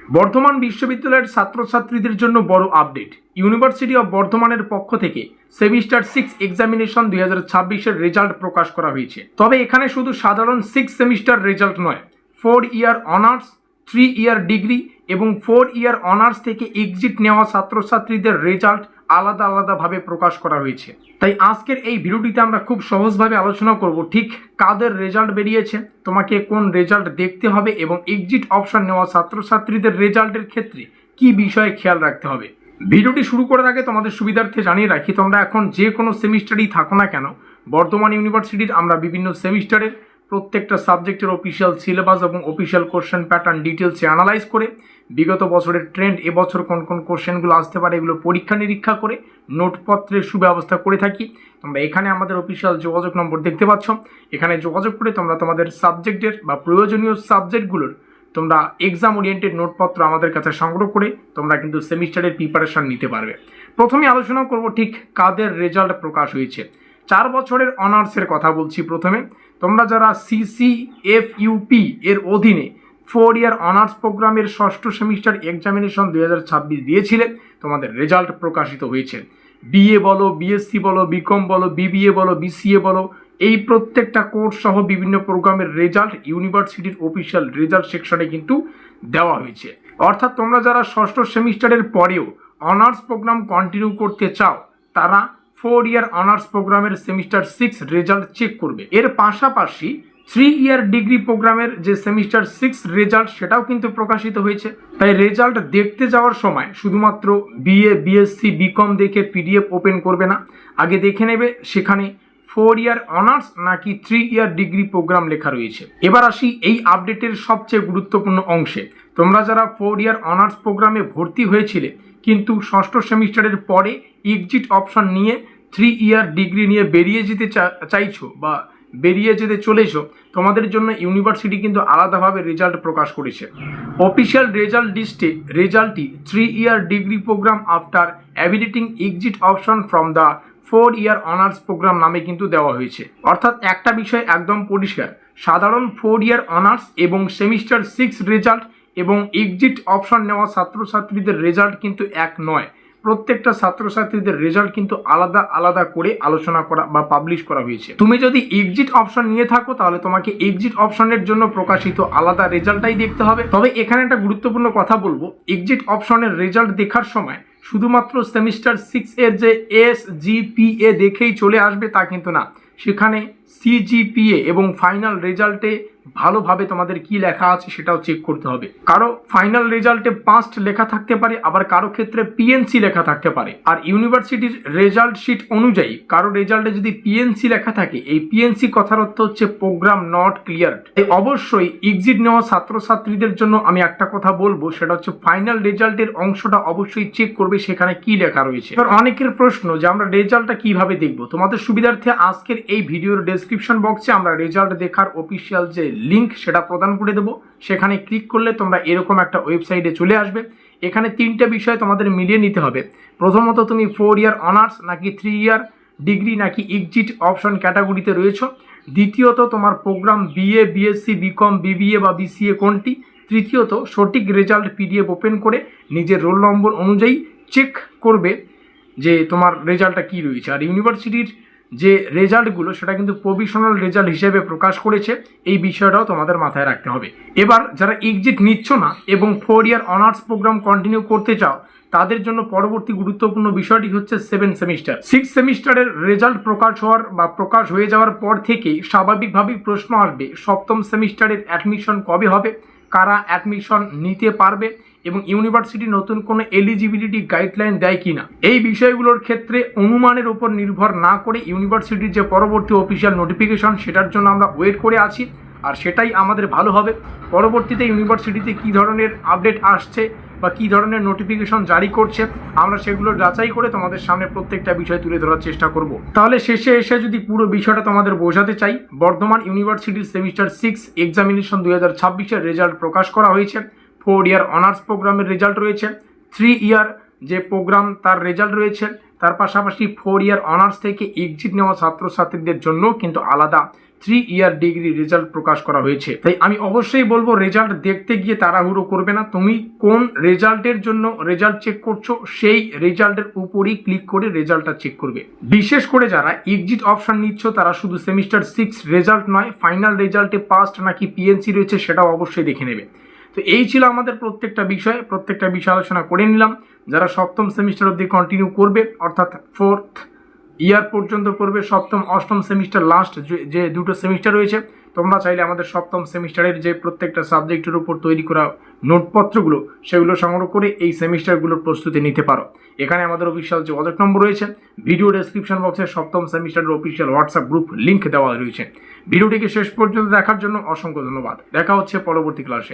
বর্ধমান বিশ্ববিদ্যালয়ের ছাত্রছাত্রীদের জন্য বড় আপডেট। ইউনিভার্সিটি অব বর্ধমানের পক্ষ থেকে সেমিস্টার 6 এক্সামিনেশন 2026-এর রেজাল্ট প্রকাশ করা হয়েছে। তবে এখানে শুধু সাধারণ 6 সেমিস্টার রেজাল্ট নয়, 4 ইয়ার অনার্স, 3 ইয়ার ডিগ্রি এবং 4 ইয়ার অনার্স থেকে এক্সিট নেওয়া ছাত্রছাত্রীদের রেজাল্ট আলাদা আলাদাভাবে প্রকাশ করা হয়েছে। তাই আজকের এই ভিডিওটিতে আমরা খুব সহজভাবে আলোচনা করব ঠিক কাদের রেজাল্ট বেরিয়েছে, তোমাকে কোন রেজাল্ট দেখতে হবে এবং এক্সিট অপশন নেওয়া ছাত্রছাত্রীদের রেজাল্টের ক্ষেত্রে কি বিষয়ে খেয়াল রাখতে হবে। ভিডিওটি শুরু করার আগে তোমাদের সুবিধার্থে জানিয়ে রাখি, তোমরা এখন যে কোনো সেমিস্টারেই থাকো না কেন, বর্ধমান ইউনিভার্সিটির আমরা বিভিন্ন সেমিস্টারের প্রত্যেকটা সাবজেক্টের অফিসিয়াল সিলেবাস এবং অফিসিয়াল কোশ্চেন প্যাটার্ন ডিটেলসে অ্যানালাইজ করে বিগত বছরের ট্রেন্ড, এবছর কোন কোন কোশ্চেনগুলো আসতে পারে এগুলো পরীক্ষা নিরীক্ষা করে নোটপত্রের সুব্যবস্থা করে থাকি। তোমরা এখানে আমাদের অফিসিয়াল যোগাযোগ নম্বর দেখতে পাচ্ছ, এখানে যোগাযোগ করে তোমরা তোমাদের সাবজেক্টের বা প্রয়োজনীয় সাবজেক্টগুলোর তোমরা এক্সাম ওরিয়েন্টেড নোটপত্র আমাদের কাছে সংগ্রহ করে তোমরা কিন্তু সেমিস্টারের প্রিপারেশন নিতে পারবে। প্রথমে আলোচনা করব ঠিক কাদের রেজাল্ট প্রকাশ হয়েছে। 4 বছরের অনার্সের কথা বলছি। প্রথমে তোমরা যারা CCFUP এর অধীনে 4 ইয়ার অনার্স প্রোগ্রামের ষষ্ঠ সেমিস্টার এক্সামিনেশন 2026 দিয়েছিলে, তোমাদের রেজাল্ট প্রকাশিত হয়েছে। BA বলো, BSc বলো, BCom বলো, BBA বলো, BCA বলো, এই প্রত্যেকটা কোর্স সহ বিভিন্ন প্রোগ্রামের রেজাল্ট ইউনিভার্সিটির অফিসিয়াল রেজাল্ট সেকশনে কিন্তু দেওয়া হয়েছে। অর্থাৎ তোমরা যারা ষষ্ঠ সেমিস্টারের পরেও অনার্স প্রোগ্রাম কন্টিনিউ করতে চাও, তারা 4 ইয়ার অনার্স প্রোগ্রামের সেমিস্টার 6 রেজাল্ট চেক করবে। এর পাশাপাশি 3 ইয়ার ডিগ্রি প্রোগ্রামের যে সেমিস্টার 6 রেজাল্ট সেটাও কিন্তু প্রকাশিত হয়েছে। তাই রেজাল্ট দেখতে যাওয়ার সময় শুধুমাত্র BA, BSc, BCom দেখে PDF ওপেন করবে না, আগে দেখে নেবে সেখানে 4 ইয়ার অনার্স নাকি 3 ইয়ার ডিগ্রি প্রোগ্রাম লেখা রয়েছে। এবার আসি এই আপডেটের সবচেয়ে গুরুত্বপূর্ণ অংশে। তোমরা যারা 4 ইয়ার অনার্স প্রোগ্রামে ভর্তি হয়েছিলে কিন্তু ষষ্ঠ সেমিস্টারের পরে এক্সিট অপশন নিয়ে 3 ইয়ার ডিগ্রি নিয়ে বেরিয়ে যেতে চাইছো বা বেরিয়ে যেতে চলেছো, তোমাদের জন্য ইউনিভার্সিটি কিন্তু আলাদাভাবে রেজাল্ট প্রকাশ করেছে। অফিসিয়াল রেজাল্ট লিস্টে রেজাল্টটি 3 ইয়ার ডিগ্রি প্রোগ্রাম আফটার অ্যাবিলিটিং exit option from the 4 year honours program নামে কিন্তু দেওয়া হয়েছে। অর্থাৎ একটা বিষয় একদম পরিষ্কার, সাধারণ 4 ইয়ার অনার্স এবং সেমিস্টার 6 রেজাল্ট এবং এক্সিট অপশন নেওয়া ছাত্রছাত্রীদের রেজাল্ট কিন্তু এক নয়। প্রত্যেকটা ছাত্রছাত্রীদের রেজাল্ট কিন্তু আলাদা আলাদা করে আলোচনা করা বা পাবলিশ করা হয়েছে। তুমি যদি এক্সিট অপশন নিয়ে থাকো তাহলে তোমাকে এক্সিট অপশনের জন্য প্রকাশিত আলাদা রেজাল্টটাই দেখতে হবে। তবে এখানে একটা গুরুত্বপূর্ণ কথা বলবো, এক্সিট অপশনের রেজাল্ট দেখার সময় শুধুমাত্র সেমিস্টার 6 এর যে SGPA দেখেই চলে আসবে তা কিন্তু না, সেখানে CGPA এবং ফাইনাল রেজাল্টে ভালোভাবে তোমাদের কি লেখা আছে সেটাও চেক করতে হবে। কারো ফাইনাল রেজাল্টে পাস্ট লেখা থাকতে পারে, আবার কারো ক্ষেত্রে PNC লেখা থাকতে পারে। আর ইউনিভার্সিটির রেজাল্ট শিট অনুযায়ী কারো রেজাল্টে যদি PNC লেখা থাকে, এই PNC কথার অর্থ হচ্ছে প্রোগ্রাম নট ক্লিয়ারড। অবশ্যই এক্সিট নেওয়া ছাত্রছাত্রীদের জন্য আমি একটা কথা বলবো, সেটা হচ্ছে ফাইনাল রেজাল্টের অংশটা অবশ্যই চেক করবে সেখানে কি লেখা রয়েছে। এবার অনেকের প্রশ্ন যে আমরা রেজাল্টটা কিভাবে দেখবো, তোমাদের সুবিধার্থে আজকের এই ভিডিওর ডেসক্রিপশন বক্সে আমরা রেজাল্ট দেখার অফিসিয়াল যে লিঙ্ক সেটা প্রদান করে দেবো। সেখানে ক্লিক করলে তোমরা এরকম একটা ওয়েবসাইটে চলে আসবে। এখানে 3টে বিষয় তোমাদের মিলিয়ে নিতে হবে। প্রথমত তুমি 4 ইয়ার অনার্স নাকি 3 ইয়ার ডিগ্রি নাকি এক্সিট অপশন ক্যাটাগরিতে রয়েছো। দ্বিতীয়ত তোমার programme BA, BSc, BCom, BBA বা BCA কোনটি। তৃতীয়ত সঠিক রেজাল্ট PDF ওপেন করে নিজের রোল নম্বর অনুযায়ী চেক করবে যে তোমার রেজাল্টটা কী রয়েছে। আর ইউনিভার্সিটির যে রেজাল্টগুলো সেটা কিন্তু প্রভিশনাল রেজাল্ট হিসেবে প্রকাশ করেছে, এই বিষয়টাও তোমাদের মাথায় রাখতে হবে। এবার যারা এক্সিট নিচ্ছ না এবং 4 ইয়ার অনার্স প্রোগ্রাম কন্টিনিউ করতে চাও, তাদের জন্য পরবর্তী গুরুত্বপূর্ণ বিষয়টি হচ্ছে 7 সেমিস্টার 6 সেমিস্টারের রেজাল্ট প্রকাশ হয়ে যাওয়ার পর থেকেই স্বাভাবিকভাবেই প্রশ্ন আসবে সপ্তম সেমিস্টারের অ্যাডমিশন কবে হবে, কারা অ্যাডমিশন নিতে পারবে এবং ইউনিভার্সিটি নতুন কোনো এলিজিবিলিটি গাইডলাইন দেয় কিনা। এই বিষয়গুলোর ক্ষেত্রে অনুমানের উপর নির্ভর না করে ইউনিভার্সিটির যে পরবর্তী অফিসিয়াল নোটিফিকেশন সেটার জন্য আমরা ওয়েট করে আছি, আর সেটাই আমাদের ভালো হবে। পরবর্তীতে ইউনিভার্সিটিতে কী ধরনের আপডেট আসছে বা কী ধরনের নোটিফিকেশন জারি করছে আমরা সেগুলো যাচাই করে তোমাদের সামনে প্রত্যেকটা বিষয় তুলে ধরার চেষ্টা করব। তাহলে শেষে এসে যদি পুরো বিষয়টা তোমাদের বোঝাতে চাই, বর্ধমান ইউনিভার্সিটির সেমিস্টার 6 এক্সামিনেশন 2026-এর রেজাল্ট প্রকাশ করা হয়েছে। 4 ইয়ার অনার্স প্রোগ্রামের রেজাল্ট রয়েছে, 3 ইয়ার যে প্রোগ্রাম তার রেজাল্ট রয়েছে, তার পাশাপাশি 4 ইয়ার অনার্স থেকে এক্সিট নেওয়া ছাত্রছাত্রীদের জন্য কিন্তু আলাদা 3 ইয়ার ডিগ্রি রেজাল্ট প্রকাশ করা হয়েছে। তাই আমি অবশ্যই বলবো রেজাল্ট দেখতে গিয়ে তাড়াহুড়ো করবে না, তুমি কোন রেজাল্টের জন্য রেজাল্ট চেক করছো সেই রেজাল্টের উপরই ক্লিক করে রেজাল্টটা চেক করবে। বিশেষ করে যারা এক্সিট অপশন নিচ্ছ তারা শুধু সেমিস্টার 6 রেজাল্ট নয়, ফাইনাল রেজাল্টে পাস্ট নাকি পিএনসি রয়েছে সেটাও অবশ্যই দেখে নেবে। তো এই ছিল আমাদের প্রত্যেকটা বিষয় আলোচনা করে নিলাম। যারা সপ্তম সেমিস্টার অবধি কন্টিনিউ করবে অর্থাৎ 4th ইয়ার পর্যন্ত করবে, সপ্তম অষ্টম সেমিস্টার লাস্ট যে দুটো সেমিস্টার রয়েছে, তোমরা চাইলে আমাদের সপ্তম সেমিস্টারের যে প্রত্যেকটা সাবজেক্টের উপর তৈরি করা নোটপত্রগুলো সেগুলো সংগ্রহ করে এই সেমিস্টারগুলোর প্রস্তুতি নিতে পারো। এখানে আমাদের অফিসিয়াল যোগাযোগ নম্বর রয়েছে, ভিডিও ডেসক্রিপশন বক্সে সপ্তম সেমিস্টারের অফিসিয়াল হোয়াটসঅ্যাপ গ্রুপ লিঙ্ক দেওয়া রয়েছে। ভিডিওটিকে শেষ পর্যন্ত দেখার জন্য অসংখ্য ধন্যবাদ। দেখা হচ্ছে পরবর্তী ক্লাসে।